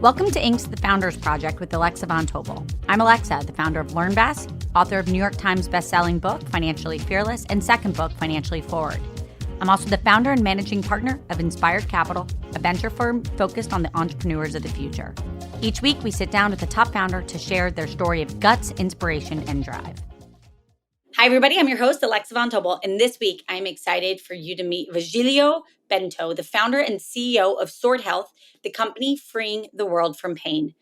Welcome to Inc.'s The Founders Project with Alexa Von Tobel. I'm Alexa, the founder of LearnVest, author of New York Times bestselling book, Financially Fearless, and second book, Financially Forward. I'm also the founder and managing partner of Inspired Capital, a venture firm focused on the entrepreneurs of the future. Each week, we sit down with a top founder to share their story of guts, inspiration, and drive. Hi, everybody. I'm your host, Alexa Von Tobel, and this week, I'm excited for you to meet Virgilio Bento, the founder and CEO of Sword Health, the company freeing the world from pain.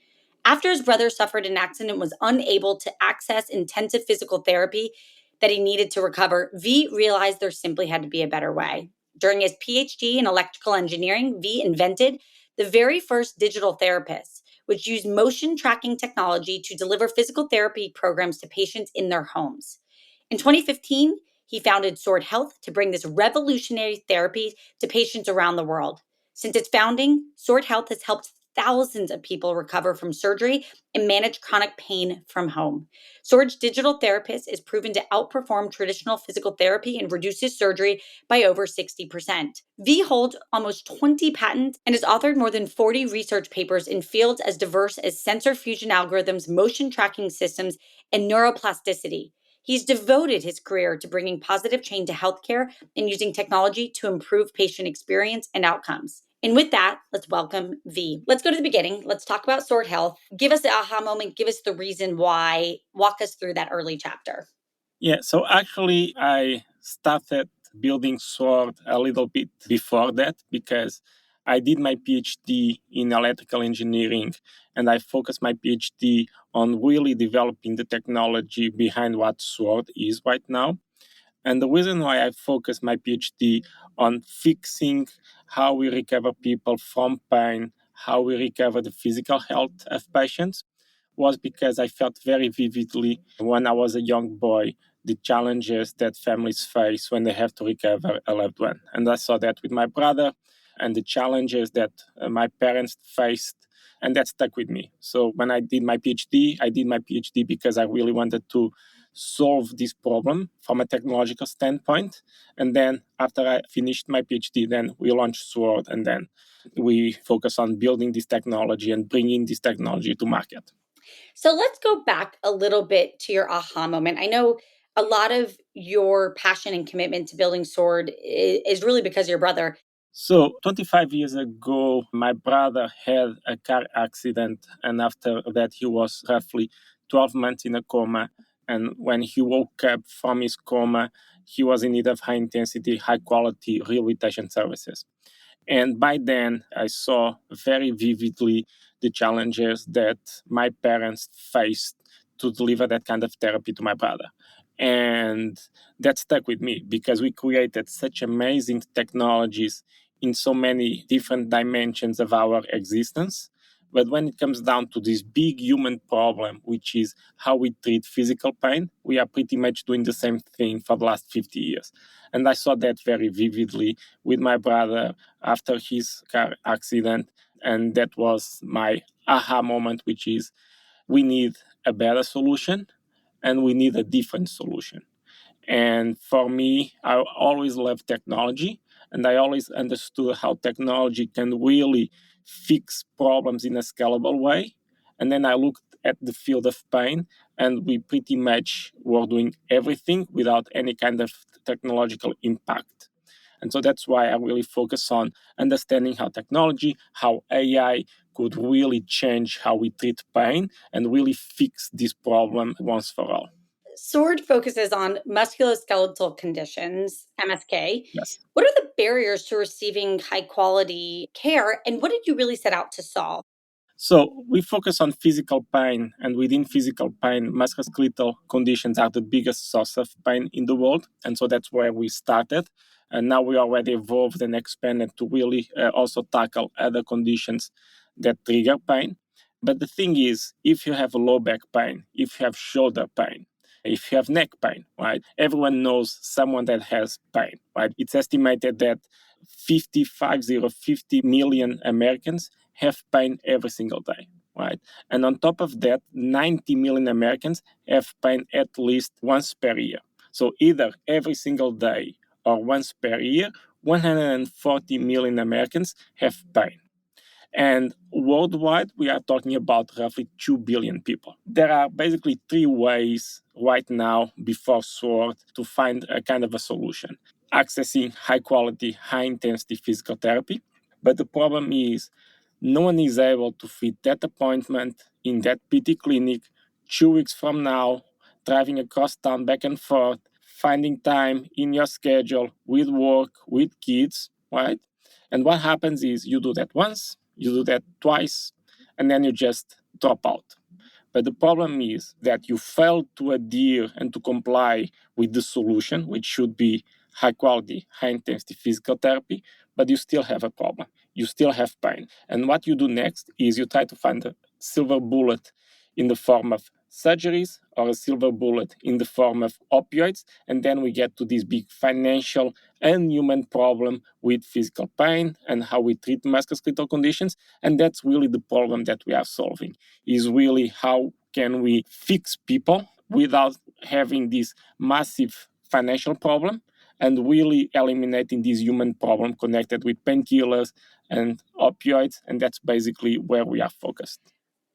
After his brother suffered an accident and was unable to access intensive physical therapy that he needed to recover, V realized there simply had to be a better way. During his PhD in electrical engineering, V invented the very first digital therapists, which used motion tracking technology to deliver physical therapy programs to patients in their homes. In 2015, he founded Sword Health to bring this revolutionary therapy to patients around the world. Since its founding, Sword Health has helped thousands of people recover from surgery and manage chronic pain from home. Sword's digital therapist is proven to outperform traditional physical therapy and reduces surgery by over 60%. V holds almost 20 patents and has authored more than 40 research papers in fields as diverse as sensor fusion algorithms, motion tracking systems, and neuroplasticity. He's devoted his career to bringing positive change to healthcare and using technology to improve patient experience and outcomes. And with that, let's welcome V. Let's go to the beginning. Let's talk about Sword Health. Give us the aha moment. Give us the reason why. Walk us through that early chapter. Yeah, so actually I started building Sword a little bit before that because I did my PhD in electrical engineering and I focused my PhD on really developing the technology behind what Sword is right now. And the reason why I focused my PhD on fixing how we recover people from pain, how we recover the physical health of patients, was because I felt very vividly when I was a young boy the challenges that families face when they have to recover a loved one. And I saw that with my brother and the challenges that my parents faced, and that stuck with me. So when I did my PhD because I really wanted to solve this problem from a technological standpoint. And then after I finished my PhD, then we launched Sword, and then we focus on building this technology and bringing this technology to market. So let's go back a little bit to your aha moment. I know a lot of your passion and commitment to building Sword is really because of your brother. So 25 years ago, my brother had a car accident, and after that, he was roughly 12 months in a coma. And when he woke up from his coma, he was in need of high intensity, high quality rehabilitation services. And by then, I saw very vividly the challenges that my parents faced to deliver that kind of therapy to my brother. And that stuck with me because we created such amazing technologies in so many different dimensions of our existence. But when it comes down to this big human problem, which is how we treat physical pain, we are pretty much doing the same thing for the last 50 years. And I saw that very vividly with my brother after his car accident. And that was my aha moment, which is we need a better solution and we need a different solution. And for me, I always loved technology, and I always understood how technology can really fix problems in a scalable way. And then I looked at the field of pain, and we pretty much were doing everything without any kind of technological impact. And so that's why I really focus on understanding how technology, how AI could really change how we treat pain and really fix this problem once for all. Sword focuses on musculoskeletal conditions, MSK. Yes. What are the barriers to receiving high quality care, and what did you really set out to solve? So we focus on physical pain, and within physical pain, musculoskeletal conditions are the biggest source of pain in the world. And so that's where we started. And now we already evolved and expanded to really also tackle other conditions that trigger pain. But the thing is, if you have low back pain, if you have shoulder pain, if you have neck pain, right? Everyone knows someone that has pain, right? It's estimated that 50 million Americans have pain every single day, right? And on top of that, 90 million Americans have pain at least once per year. So either every single day or once per year, 140 million Americans have pain. And worldwide, we are talking about roughly 2 billion people. There are basically three ways right now before SWORD to find a kind of a solution. Accessing high quality, high intensity physical therapy. But the problem is no one is able to fit that appointment in that PT clinic 2 weeks from now, driving across town back and forth, finding time in your schedule with work, with kids, right? And what happens is you do that once, you do that twice, and then you just drop out. But the problem is that you fail to adhere and to comply with the solution, which should be high quality, high intensity physical therapy, but you still have a problem. You still have pain. And what you do next is you try to find a silver bullet in the form of surgeries or a silver bullet in the form of opioids. And then we get to this big financial and human problem with physical pain and how we treat musculoskeletal conditions. And that's really the problem that we are solving, is really how can we fix people without having this massive financial problem and really eliminating this human problem connected with painkillers and opioids. And that's basically where we are focused.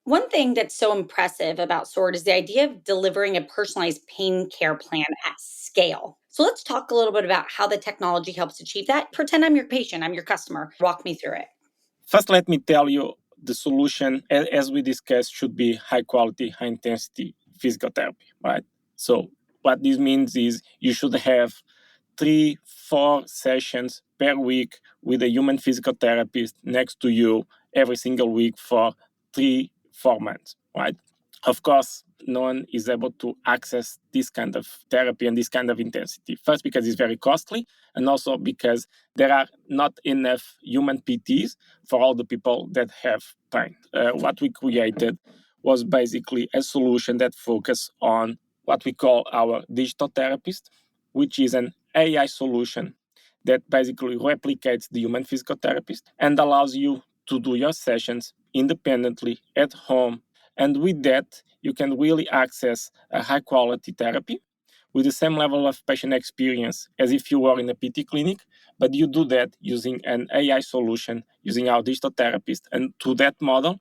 One thing that's so impressive about SWORD is the idea of delivering a personalized pain care plan at scale. So let's talk a little bit about how the technology helps achieve that. Pretend I'm your patient, I'm your customer. Walk me through it. First, let me tell you the solution, as we discussed, should be high quality, high intensity physical therapy, right? So, what this means is you should have 3-4 sessions per week with a human physical therapist next to you every single week for 3-4 months, right? Of course, no one is able to access this kind of therapy and this kind of intensity. First, because it's very costly, and also because there are not enough human PTs for all the people that have pain. What we created was basically a solution that focuses on what we call our digital therapist, which is an AI solution that basically replicates the human physical therapist and allows you to do your sessions independently at home. And with that, you can really access a high quality therapy with the same level of patient experience as if you were in a PT clinic, but you do that using an AI solution, using our digital therapist. And through that model,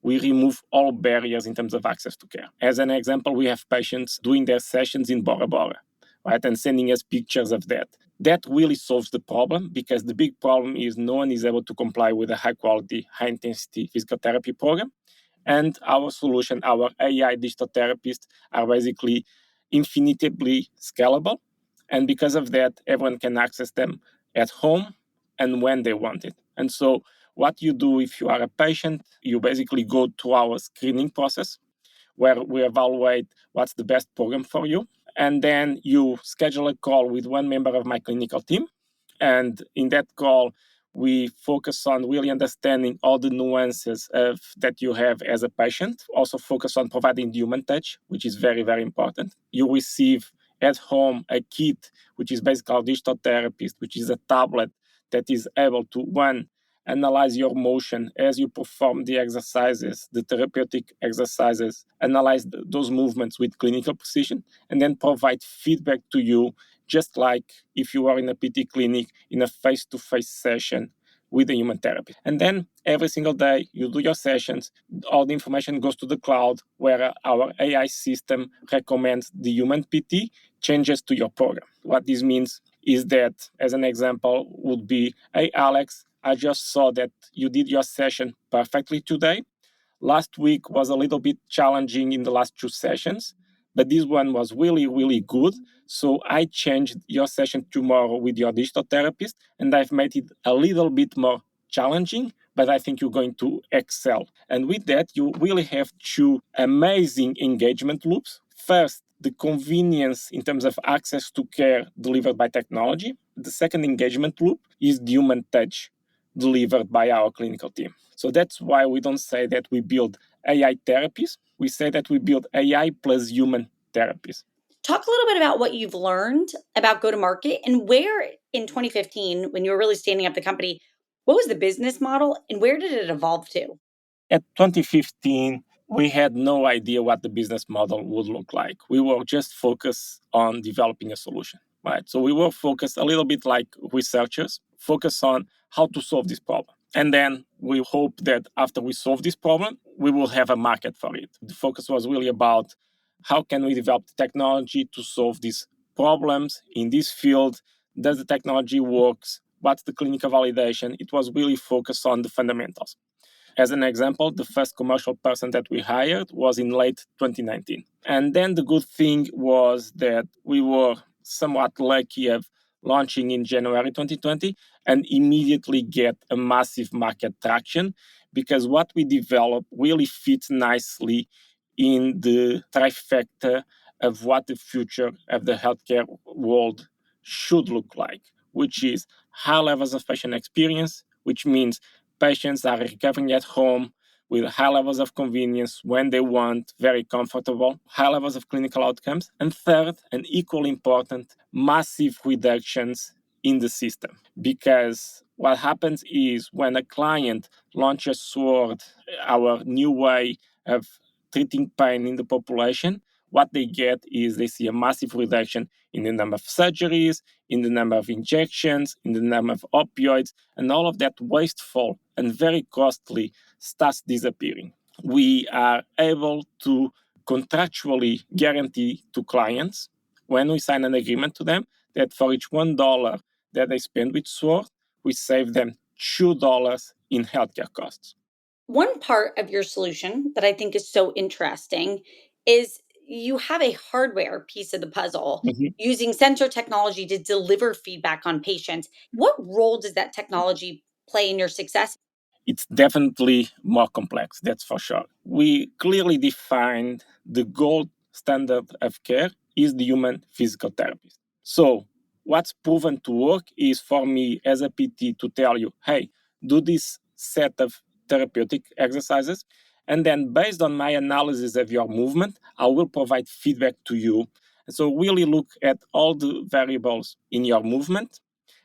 we remove all barriers in terms of access to care. As an example, we have patients doing their sessions in Bora Bora, right, and sending us pictures of that. That really solves the problem, because the big problem is no one is able to comply with a high quality, high intensity physical therapy program. And our solution, our AI digital therapists, are basically infinitely scalable. And because of that, everyone can access them at home and when they want it. And so, what you do if you are a patient, you basically go through our screening process where we evaluate what's the best program for you. And then you schedule a call with one member of my clinical team. And in that call, we focus on really understanding all the nuances that you have as a patient. Also focus on providing the human touch, which is very, very important. You receive at home a kit, which is basically our digital therapist, which is a tablet that is able to, one, analyze your motion as you perform the exercises, the therapeutic exercises, analyze those movements with clinical precision, and then provide feedback to you, just like if you are in a PT clinic in a face-to-face session with a human therapist. And then every single day you do your sessions, all the information goes to the cloud where our AI system recommends the human PT changes to your program. What this means is that, as an example, would be, hey, Alex, I just saw that you did your session perfectly today. Last week was a little bit challenging in the last 2 sessions, but this one was really, really good. So I changed your session tomorrow with your digital therapist, and I've made it a little bit more challenging, but I think you're going to excel. And with that, you really have 2 amazing engagement loops. First, the convenience in terms of access to care delivered by technology. The second engagement loop is the human touch delivered by our clinical team. So that's why we don't say that we build AI therapies. We say that we build AI plus human therapies. Talk a little bit about what you've learned about go to market, and where in 2015, when you were really standing up the company, what was the business model and where did it evolve to? At 2015, we had no idea what the business model would look like. We were just focused on developing a solution, right? So we were focused a little bit like researchers, focused on how to solve this problem. And then we hope that after we solve this problem, we will have a market for it. The focus was really about how can we develop the technology to solve these problems in this field? Does the technology works? What's the clinical validation? It was really focused on the fundamentals. As an example, the first commercial person that we hired was in late 2019. And then the good thing was that we were somewhat lucky of launching in January 2020 and immediately get a massive market traction because what we developed really fits nicely in the trifecta of what the future of the healthcare world should look like, which is high levels of patient experience, which means patients are recovering at home with high levels of convenience when they want, very comfortable, high levels of clinical outcomes. And third, and equally important, massive reductions in the system. Because what happens is when a client launches Sword, our new way of treating pain in the population, what they get is they see a massive reduction in the number of surgeries, in the number of injections, in the number of opioids, and all of that wasteful and very costly starts disappearing. We are able to contractually guarantee to clients when we sign an agreement to them that for each $1 that they spend with Sword, we save them $2 in healthcare costs. One part of your solution that I think is so interesting is you have a hardware piece of the puzzle Mhm. using sensor technology to deliver feedback on patients. What role does that technology play in your success? It's definitely more complex, that's for sure. We clearly defined the gold standard of care is the human physical therapist. So, what's proven to work is for me as a PT to tell you, hey, do this set of therapeutic exercises. And then, based on my analysis of your movement, I will provide feedback to you. And so, really look at all the variables in your movement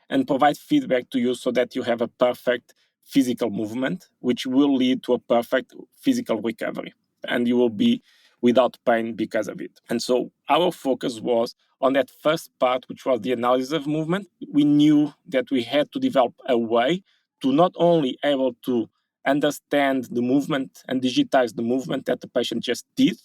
and provide feedback to you so that you have a perfect physical movement, which will lead to a perfect physical recovery. And you will be without pain because of it. And so our focus was on that first part, which was the analysis of movement. We knew that we had to develop a way to not only able to understand the movement and digitize the movement that the patient just did,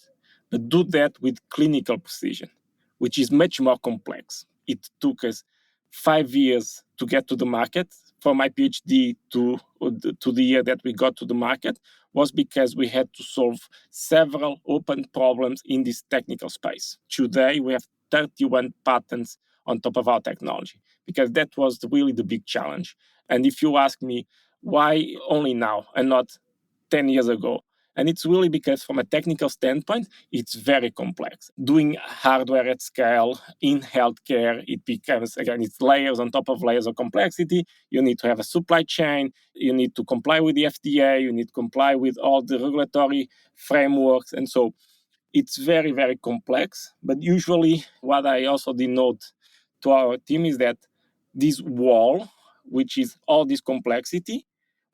but do that with clinical precision, which is much more complex. It took us 5 years to get to the market. From my PhD to the year that we got to the market was because we had to solve several open problems in this technical space. Today, we have 31 patents on top of our technology because that was really the big challenge. And if you ask me why only now and not 10 years ago, and it's really because, from a technical standpoint, it's very complex. Doing hardware at scale in healthcare, it becomes, again, it's layers on top of layers of complexity. You need to have a supply chain. You need to comply with the FDA. You need to comply with all the regulatory frameworks. And so it's very, very complex. But usually, what I also denote to our team is that this wall, which is all this complexity,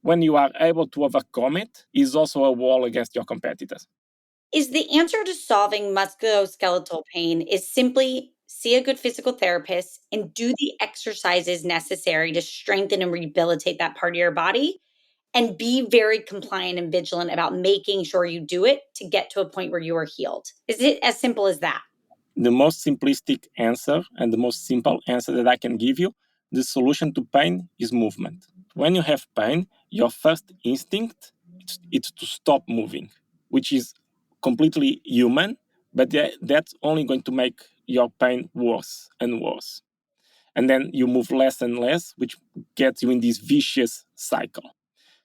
when you are able to overcome it, is also a wall against your competitors. Is the answer to solving musculoskeletal pain is simply see a good physical therapist and do the exercises necessary to strengthen and rehabilitate that part of your body and be very compliant and vigilant about making sure you do it to get to a point where you are healed. Is it as simple as that? The most simplistic answer and the most simple answer that I can give you, the solution to pain is movement. When you have pain, your first instinct is to stop moving, which is completely human, but that's only going to make your pain worse and worse. And then you move less and less, which gets you in this vicious cycle.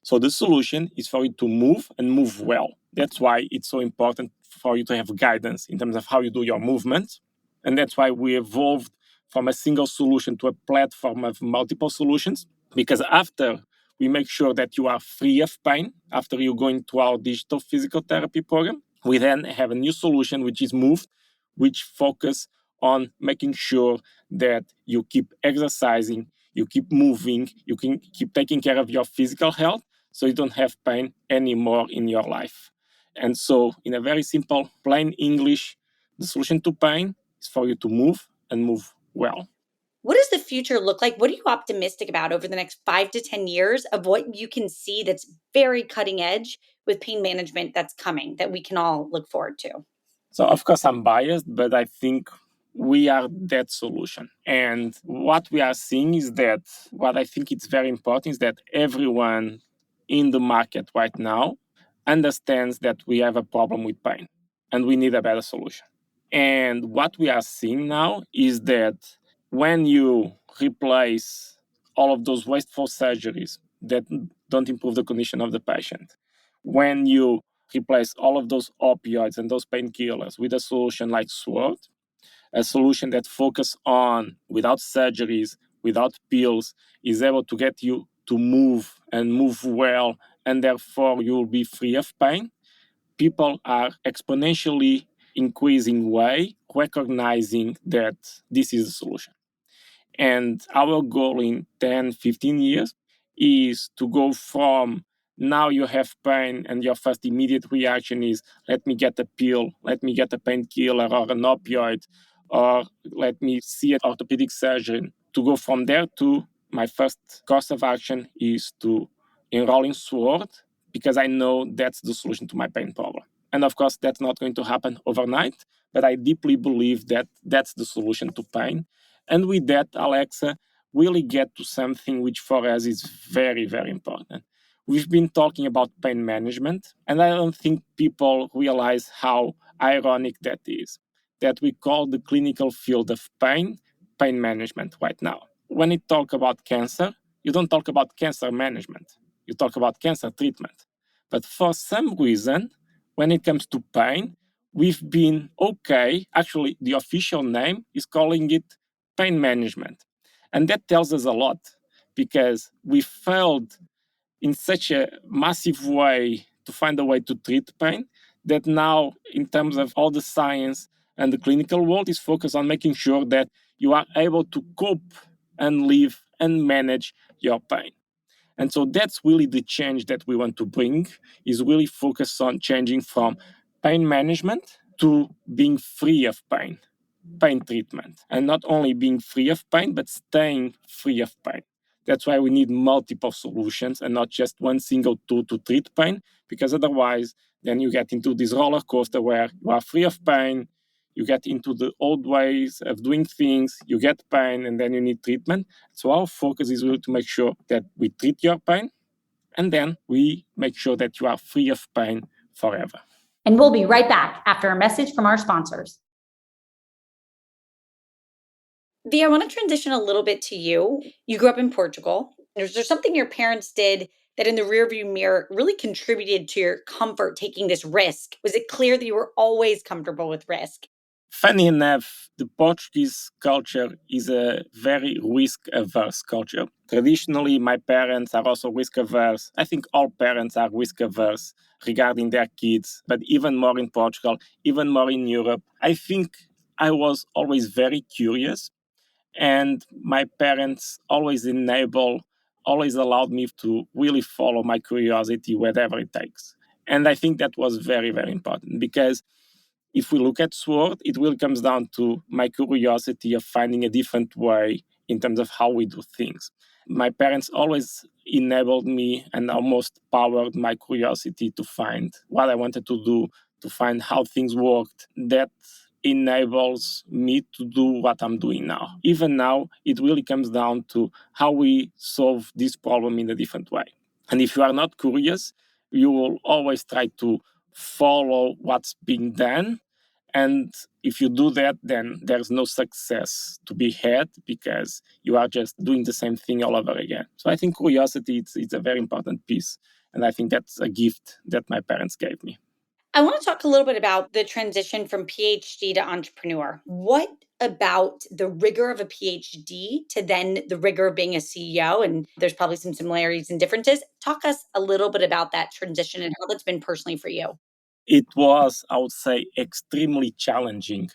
So the solution is for you to move and move well. That's why it's so important for you to have guidance in terms of how you do your movement. And that's why we evolved from a single solution to a platform of multiple solutions. Because after we make sure that you are free of pain, after you go into our digital physical therapy program, we then have a new solution, which is Moved, which focus on making sure that you keep exercising, you keep moving, you can keep taking care of your physical health so you don't have pain anymore in your life. And so, in a very simple, plain English, the solution to pain is for you to move and move well. What does the future look like? What are you optimistic about over the next 5 to 10 years of what you can see that's very cutting edge with pain management that's coming that we can all look forward to? So, of course, I'm biased, but I think we are that solution. And what we are seeing is that what I think it's very important is that everyone in the market right now understands that we have a problem with pain and we need a better solution. And what we are seeing now is that when you replace all of those wasteful surgeries that don't improve the condition of the patient, when you replace all of those opioids and those painkillers with a solution like SWORD, a solution that focuses on, without surgeries, without pills, is able to get you to move and move well, and therefore you will be free of pain. People are exponentially increasing way recognizing that this is a solution. And our goal in 10, 15 years is to go from now you have pain and your first immediate reaction is let me get a pill, let me get a painkiller or an opioid, or let me see an orthopedic surgeon. To go from there to my first course of action is to enroll in SWORD because I know that's the solution to my pain problem. And of course, that's not going to happen overnight, but I deeply believe that that's the solution to pain. And with that, Alexa, really get to something which for us is very, very important. We've been talking about pain management, and I don't think people realize how ironic that is, that we call the clinical field of pain management right now. When you talk about cancer, you don't talk about cancer management, you talk about cancer treatment. But for some reason, when it comes to pain, we've been okay. Actually, the official name is calling it pain management. And that tells us a lot because we failed in such a massive way to find a way to treat pain that now, in terms of all the science and the clinical world, is focused on making sure that you are able to cope and live and manage your pain. And so that's really the change that we want to bring, is really focus on changing from pain management to being free of pain treatment, and not only being free of pain, but staying free of pain. That's why we need multiple solutions and not just one single tool to treat pain, because otherwise, then you get into this roller coaster where you are free of pain, you get into the old ways of doing things, you get pain, and then you need treatment. So our focus is really to make sure that we treat your pain, and then we make sure that you are free of pain forever. And we'll be right back after a message from our sponsors. V, I want to transition a little bit to you. You grew up in Portugal. Is there something your parents did that in the rearview mirror really contributed to your comfort taking this risk? Was it clear that you were always comfortable with risk? Funny enough, the Portuguese culture is a very risk averse culture. Traditionally, my parents are also risk averse. I think all parents are risk averse regarding their kids, but even more in Portugal, even more in Europe. I think I was always very curious, and my parents always allowed me to really follow my curiosity wherever it takes. And I think that was very, very important because if we look at SWORD, it really comes down to my curiosity of finding a different way in terms of how we do things. My parents always enabled me and almost powered my curiosity to find what I wanted to do, to find how things worked. That enables me to do what I'm doing now. Even now, it really comes down to how we solve this problem in a different way. And if you are not curious, you will always try to follow what's being done. And if you do that, then there's no success to be had because you are just doing the same thing all over again. So I think curiosity it's a very important piece. And I think that's a gift that my parents gave me. I want to talk a little bit about the transition from PhD to entrepreneur. What about the rigor of a PhD to then the rigor of being a CEO? And there's probably some similarities and differences. Talk us a little bit about that transition and how that's been personally for you. It was, I would say, extremely challenging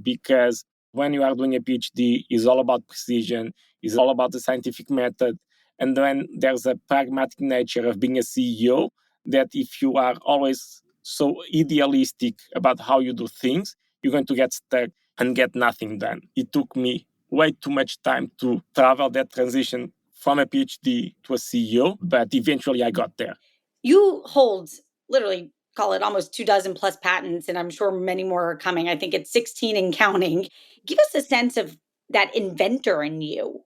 because when you are doing a PhD, it's all about precision, it's all about the scientific method. And then there's a pragmatic nature of being a CEO that if you are always so idealistic about how you do things, you're going to get stuck and get nothing done. It took me way too much time to travel that transition from a PhD to a CEO, but eventually I got there. You hold literally call it almost 2 dozen plus patents, and I'm sure many more are coming. I think it's 16 and counting. Give us a sense of that inventor in you.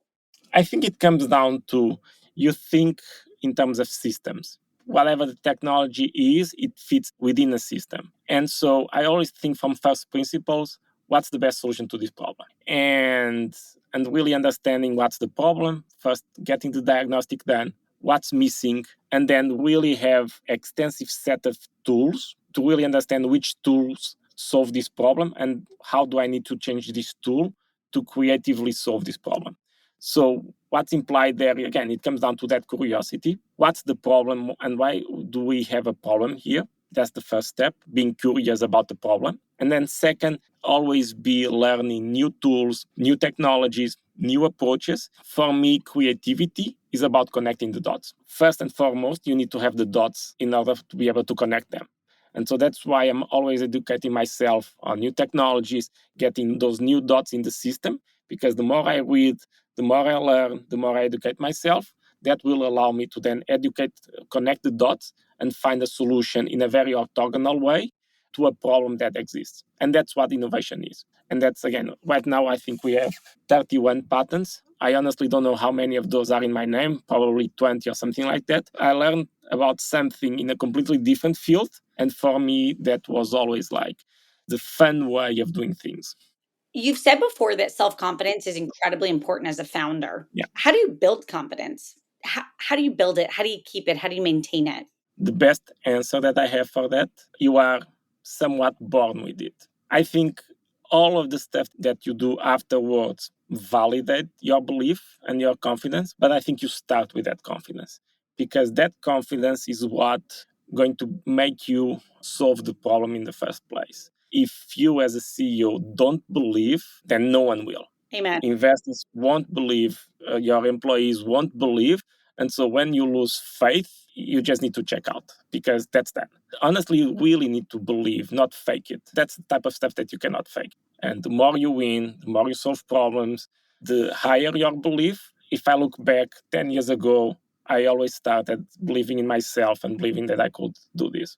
I think it comes down to you think in terms of systems. Whatever the technology is, it fits within a system. And so I always think from first principles, what's the best solution to this problem? And really understanding what's the problem, first getting the diagnostic done, what's missing, and then really have extensive set of tools to really understand which tools solve this problem and how do I need to change this tool to creatively solve this problem. So what's implied there, again, it comes down to that curiosity. What's the problem and why do we have a problem here? That's the first step, being curious about the problem. And then second, always be learning new tools, new technologies, new approaches. For me, creativity is about connecting the dots. First and foremost, you need to have the dots in order to be able to connect them. And so that's why I'm always educating myself on new technologies, getting those new dots in the system, because the more I read, the more I learn, the more I educate myself, that will allow me to then educate, connect the dots, and find a solution in a very orthogonal way to a problem that exists. And that's what innovation is. And that's, again, right now I think we have 31 patents. I honestly don't know how many of those are in my name, probably 20 or something like that. I learned about something in a completely different field. And for me, that was always like the fun way of doing things. You've said before that self-confidence is incredibly important as a founder. Yeah. How do you build confidence? How do you build it? How do you keep it? How do you maintain it? The best answer that I have for that, you are somewhat born with it. I think all of the stuff that you do afterwards validate your belief and your confidence, but I think you start with that confidence because that confidence is what going to make you solve the problem in the first place. If you as a CEO don't believe, then no one will. Amen. Investors won't believe, your employees won't believe. And so when you lose faith, you just need to check out because that's that. Honestly, you really need to believe, not fake it. That's the type of stuff that you cannot fake. And the more you win, the more you solve problems, the higher your belief. If I look back 10 years ago, I always started believing in myself and believing that I could do this.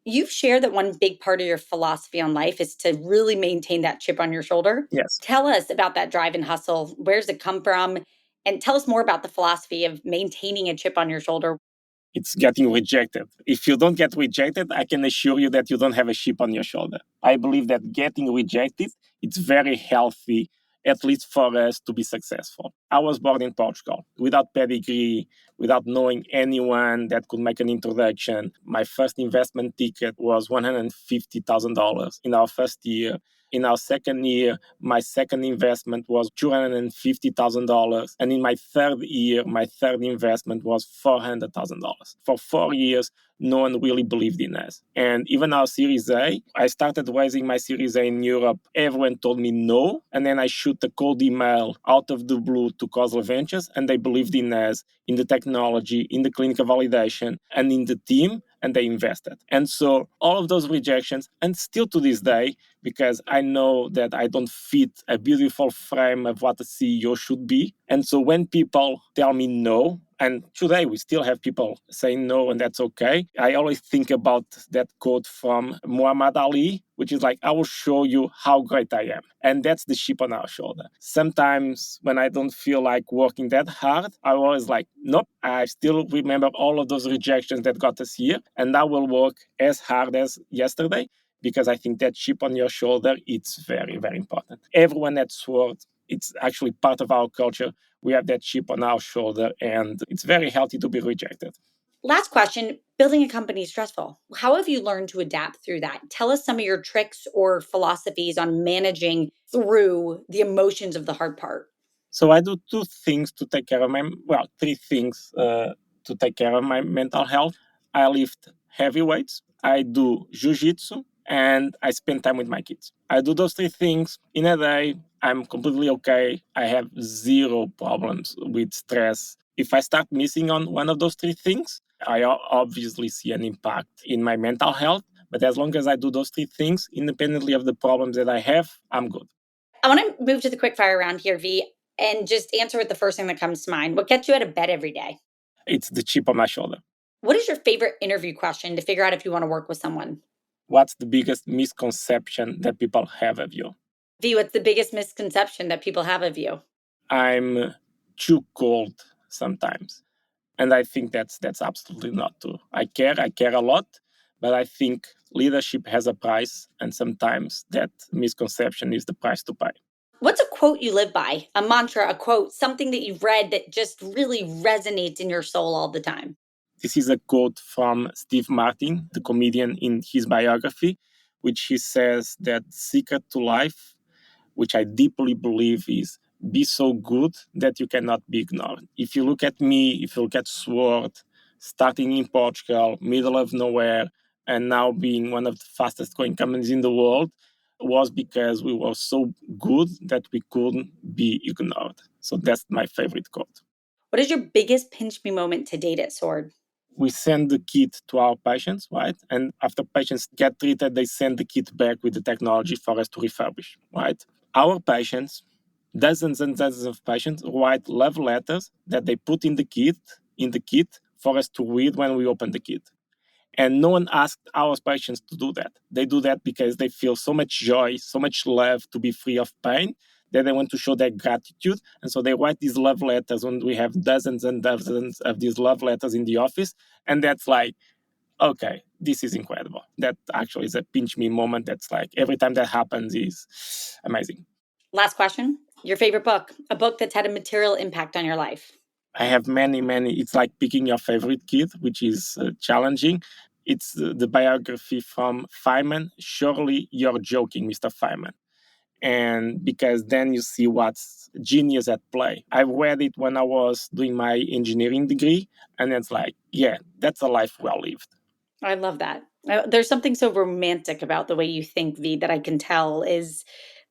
You've shared that one big part of your philosophy on life is to really maintain that chip on your shoulder. Yes. Tell us about that drive and hustle. Where's it come from? And tell us more about the philosophy of maintaining a chip on your shoulder. It's getting rejected. If you don't get rejected, I can assure you that you don't have a chip on your shoulder. I believe that getting rejected, it's very healthy, at least for us to be successful. I was born in Portugal without pedigree, without knowing anyone that could make an introduction. My first investment ticket was $150,000 in our first year. In our second year, my second investment was $250,000. And in my third year, my third investment was $400,000. For 4 years, no one really believed in us. And even our Series A, I started raising my Series A in Europe. Everyone told me no. And then I shoot a cold email out of the blue to Causal Ventures, and they believed in us, in the technology, in the clinical validation, and in the team, and they invested. And so all of those rejections, and still to this day, because I know that I don't fit a beautiful frame of what a CEO should be. And so when people tell me no, and today we still have people saying no, and that's okay. I always think about that quote from Muhammad Ali, which is like, I will show you how great I am. And that's the chip on our shoulder. Sometimes when I don't feel like working that hard, I always like, nope, I still remember all of those rejections that got us here. And I will work as hard as yesterday because I think that chip on your shoulder, it's very, very important. Everyone at Sword, it's actually part of our culture. We have that chip on our shoulder, and it's very healthy to be rejected. Last question. Building a company is stressful. How have you learned to adapt through that? Tell us some of your tricks or philosophies on managing through the emotions of the hard part. So I do two things to take care of three things to take care of my mental health. I lift heavy weights, I do jujitsu, and I spend time with my kids. I do those three things in a day. I'm completely okay. I have zero problems with stress. If I start missing on one of those three things, I obviously see an impact in my mental health. But as long as I do those three things, independently of the problems that I have, I'm good. I want to move to the quick fire round here, V. And just answer with the first thing that comes to mind. What gets you out of bed every day? It's the chip on my shoulder. What is your favorite interview question to figure out if you want to work with someone? What's the biggest misconception that people have of you? V, what's the biggest misconception that people have of you? I'm too cold sometimes. And I think that's absolutely not true. I care a lot, but I think leadership has a price, and sometimes that misconception is the price to pay. What's a quote you live by? A mantra, a quote, something that you've read that just really resonates in your soul all the time? This is a quote from Steve Martin, the comedian, in his biography, which he says that the secret to life, which I deeply believe, is be so good that you cannot be ignored. If you look at me, if you look at Sword, starting in Portugal, middle of nowhere, and now being one of the fastest growing companies in the world, was because we were so good that we couldn't be ignored. So that's my favorite quote. What is your biggest pinch me moment to date at Sword? We send the kit to our patients, right? And after patients get treated, they send the kit back with the technology for us to refurbish, right? Our patients, dozens and dozens of patients, write love letters that they put in the kit for us to read when we open the kit. And no one asked our patients to do that. They do that because they feel so much joy, so much love to be free of pain that they want to show their gratitude. And so they write these love letters when we have dozens and dozens of these love letters in the office. And that's like, okay, this is incredible. That actually is a pinch me moment. That's like every time that happens is amazing. Last question. Your favorite book, a book that's had a material impact on your life. I have many, many. It's like picking your favorite kid, which is challenging. It's the biography from Feynman. Surely you're joking, Mr. Feynman. And because then you see what's genius at play. I read it when I was doing my engineering degree, and it's like, yeah, that's a life well lived. I love that. There's something so romantic about the way you think, V, that I can tell is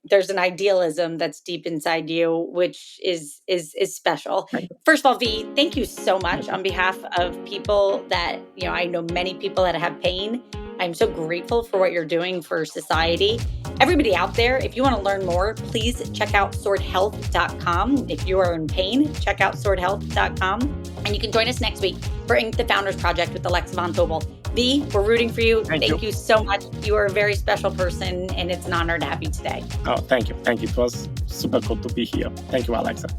there's an idealism that's deep inside you, which is special. Thank you. First of all, V, thank you so much Thank you. on behalf of people that, I know many people that have pain. I'm so grateful for what you're doing for society. Everybody out there, if you want to learn more, please check out swordhealth.com. If you are in pain, check out swordhealth.com. And you can join us next week for Inc. the Founders Project with Alexa Von Tobel. V, we're rooting for you. Thank you so much. You are a very special person, and it's an honor to have you today. Oh, thank you. Thank you. It was super cool to be here. Thank you, Alexa.